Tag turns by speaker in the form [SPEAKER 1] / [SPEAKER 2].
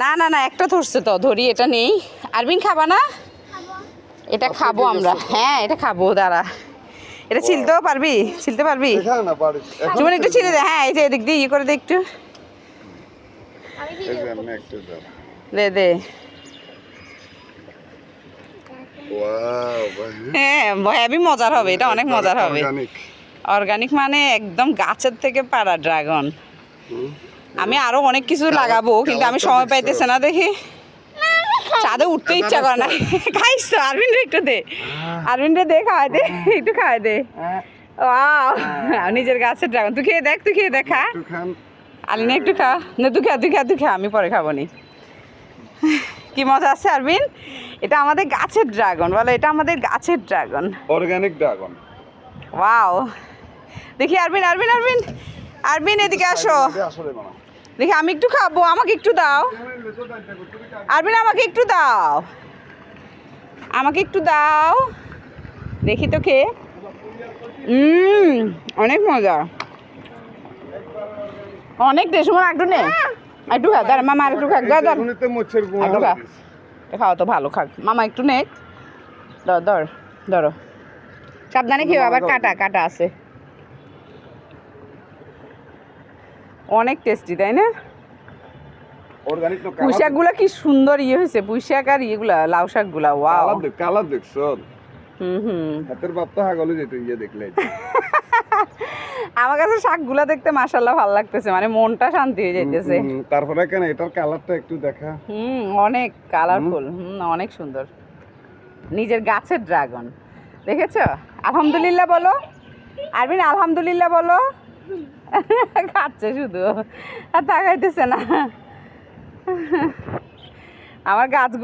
[SPEAKER 1] না না না, একটা ধরছে তো, ধরি, এটা নেই। আরবিন খাবা না? এটা খাবো আমরা, হ্যাঁ এটা খাবো, দাঁড়া। এটা ছিলতেও পারবি? ছিলতে পারবি? যেমন একটু ছিলে দে, হ্যাঁ এই যে এদিক দিয়ে ইয়ে করে দে একটু, দে দে। হ্যাঁ হেবি মজার হবে, এটা অনেক মজার হবে। অর্গানিক মানে একদম গাছের থেকে পাড়া ড্রাগন। আমি আরো অনেক কিছু লাগাবো, কিন্তু আমি সময় পাইতেছে না দেখি, ছাদে উঠতে ইচ্ছা করে না। খাইস তো? আরবিন রে একটু দে, আরবিন রে দে, খাওয়াই দে, একটু খাওয়াই দে। ওয়াও, নিজের গাছের ড্রাগন। তুই খেয়ে দেখ, তুই খেয়ে দেখ, খা। আলিনা একটু খা না, তুই খা, তুই খা, তুই খা, আমি পরে খাবো নি। কি মজা আছে আরবিন, এটা আমাদের গাছের ড্রাগন, বলো এটা আমাদের গাছের ড্রাগন,
[SPEAKER 2] অর্গানিক ড্রাগন।
[SPEAKER 1] ওয়াও। দেখি আরবিন, আরবিন, আরবিন, আরবিন এদিকে আসো, দেখি আমি একটু খাবো, আমাকে একটু দাও। আরবিন আমাকে একটু দাও, আমাকে একটু দাও, দেখি তো খেয়ে। অনেক মজা, অনেক টেস্ট। তোমার একটু নে, একটু খা, দাঁড়া মামা একটু খা, একটু খা, খাওয়া তো ভালো, খাক মামা একটু নে, ধর ধর ধরো, সাবধানে খেয়ে, আবার কাটা কাটা আছে। অনেক টেস্টি তাই না? পুঁই শাকগুলা কি সুন্দর ইয়ে হয়েছে, পুঁই শাক আর ইয়েগুলা লাউ শাকগুলা, ওয়াও।
[SPEAKER 2] কালার দেখছো? হাতের বাপ তো হাগলে যেত ইয়ে দেখলে।
[SPEAKER 1] আমার কাছে শাকগুলা দেখতে মাশাআল্লাহ ভালো লাগতেছে, মানে মনটা শান্তি হয়ে যাইতেছে।
[SPEAKER 2] তারপরে কেন এটার কালারটা একটু দেখা।
[SPEAKER 1] অনেক কালারফুল, অনেক সুন্দর। নিজের গাছের ড্রাগন দেখেছো? আলহামদুলিল্লাহ বলো আরবিন, আলহামদুলিল্লাহ বলো। খাচ্ছে শুধু, আর তাকাইতেছে না। আমার গাছগুলো